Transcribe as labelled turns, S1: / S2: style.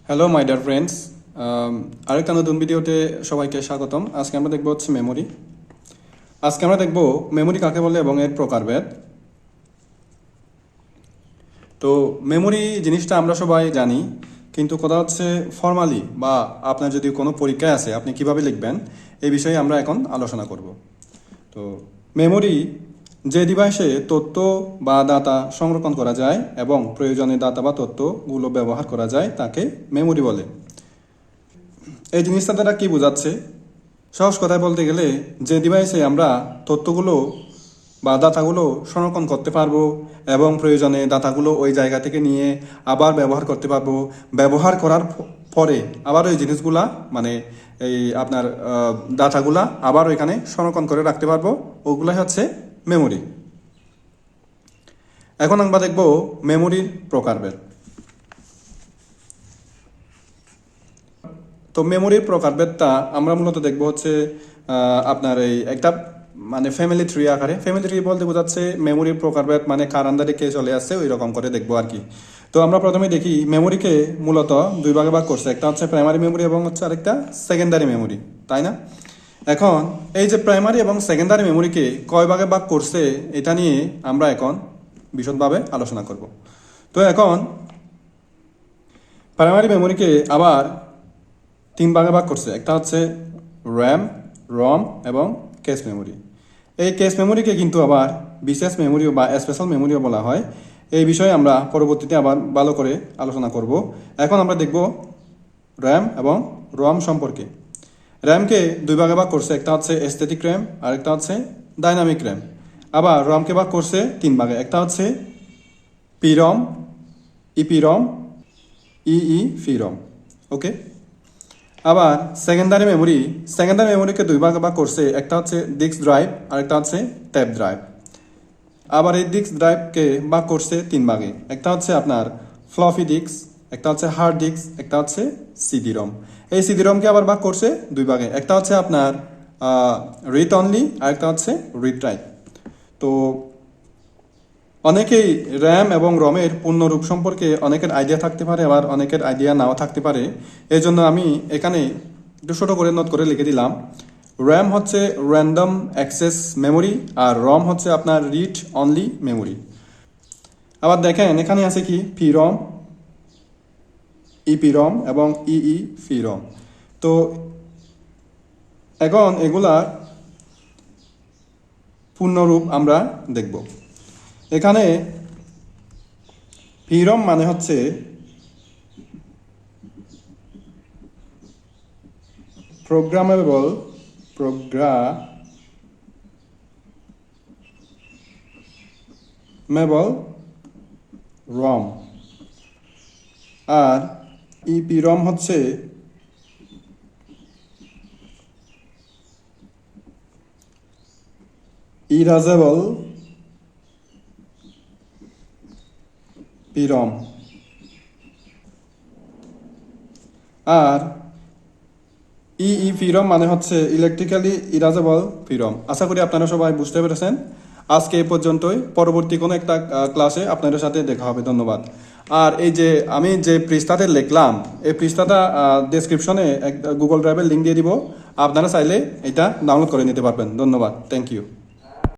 S1: Hello my dear friends, আরেকটা নতুন ভিডিওতে সবাইকে স্বাগতম। আজকে আমরা দেখব হচ্ছে মেমোরি। আজকে আমরা দেখব মেমোরি কাকে বলে এবং এর প্রকারভেদ। তো মেমোরি জিনিসটা আমরা সবাই জানি, কিন্তু কথা হচ্ছে ফর্মালি বা আপনার যদি কোনো পরীক্ষায় আসে আপনি কিভাবে লিখবেন এই বিষয়ে আমরা এখন আলোচনা করব। তো মেমোরি যে ডিভাইসে তথ্য বা ডাটা সংরক্ষণ করা যায় এবং প্রয়োজনে ডাটা বা তথ্যগুলো ব্যবহার করা যায় তাকে মেমোরি বলে। এই জিনিসটা দ্বারা কি বোঝাচ্ছে? সহজ কথায় বলতে গেলে যে ডিভাইসে আমরা তথ্যগুলো বা ডাটাগুলো সংরক্ষণ করতে পারবো এবং প্রয়োজনে ডাটাগুলো ওই জায়গা থেকে নিয়ে আবার ব্যবহার করতে পারবো, ব্যবহার করার পরে আবার ওই জিনিসগুলা মানে এই আপনার ডাটাগুলা আবার ওইখানে সংরক্ষণ করে রাখতে পারবো, ওগুলাই হচ্ছে মেমোরি। এখন আমরা দেখব মেমোরির প্রকারভেদ। তো মেমোরির প্রকারভেদটা আমরা মূলত দেখব হচ্ছে আপনার এই একটা মানে ফ্যামিলি ট্রি আকারে। ফ্যামিলি ট্রি বলতে বোঝাচ্ছে মেমোরির প্রকারভেদ মানে কার আন্ডারে কে চলে আসছে ওই রকম করে দেখবো আর কি। তো আমরা প্রথমে দেখি মেমোরিকে মূলত দুই ভাগে ভাগ করছে, একটা হচ্ছে প্রাইমারি মেমোরি এবং হচ্ছে আরেকটা সেকেন্ডারি মেমোরি, তাই না? এখন এই যে প্রাইমারি এবং সেকেন্ডারি মেমোরিকে কয় ভাগে ভাগ করছে এটা নিয়ে আমরা এখন বিশদভাবে আলোচনা করব। তো এখন প্রাইমারি মেমোরিকে আবার তিন ভাগে ভাগ করছে, একটা হচ্ছে র্যাম, রম এবং ক্যাশ মেমোরি। এই ক্যাশ মেমোরিকে কিন্তু আবার বিশেষ মেমোরিও বা স্পেশাল মেমোরিও বলা হয়। এই বিষয়ে আমরা পরবর্তীতে আবার ভালো করে আলোচনা করব। এখন আমরা দেখব র্যাম এবং রম সম্পর্কে। র্যামকে দুই ভাগে ভাগ করছে, একটা হচ্ছে এস্থেটিক র্যাম আর একটা হচ্ছে ডাইনামিক র্যাম। আবার রমকে ভাগ করছে তিন ভাগে, একটা হচ্ছে পিরম, ইপিরম, ইই ফিরম। ওকে। আবার সেকেন্ডারি মেমোরিকে দুই ভাগে ভাগ করছে, একটা হচ্ছে ডিস্ক ড্রাইভ আর একটা হচ্ছে ট্যাপ ড্রাইভ। আবার এই ডিস্ক ড্রাইভকে ভাগ করছে তিন ভাগে, একটা হচ্ছে আপনার ফ্লফি ডিস্ক, একটা হচ্ছে হার্ড ডিস্ক, একটা হচ্ছে সিডি রম। এই সিডি রমকে আবার ভাগ করছে দুই ভাগে, একটা হচ্ছে আপনার রিড অনলি আর একটা হচ্ছে রিড রাইট। তো অনেকেই র্যাম এবং রমের পূর্ণরূপ সম্পর্কে অনেকের আইডিয়া থাকতে পারে, আবার অনেকের আইডিয়া নাও থাকতে পারে। এই জন্য আমি এখানে একটু ছোটো করে নোট করে লিখে দিলাম। র্যাম হচ্ছে র্যান্ডম অ্যাক্সেস মেমোরি আর রম হচ্ছে আপনার রিড অনলি মেমোরি। আবার দেখেন এখানে আছে কি ফিরম, ইপিরম এবং ইই ফিরম। তো এখন এগুলার পূর্ণরূপ আমরা দেখব। এখানে ফিরম মানে হচ্ছে প্রোগ্রামেবল রম, আর ইপিরম হচ্ছে ইরাজেবল পিরম, আর ইই ফিরম মানে হচ্ছে ইলেকট্রিক্যালি ইরাজেবল ফিরম। আশা করি আপনারা সবাই বুঝতে পেরেছেন। আজকে এই পর্যন্তই, পরবর্তী কোনো একটা ক্লাসে আপনাদের সাথে দেখা হবে। ধন্যবাদ। আর এই যে আমি যে পৃষ্ঠাতে লিখলাম এই পৃষ্ঠাটা ডেসক্রিপশনে গুগল ড্রাইভের লিঙ্ক দিয়ে দিব, আপনারা চাইলে এটা ডাউনলোড করে নিতে পারবেন। ধন্যবাদ, থ্যাংক ইউ।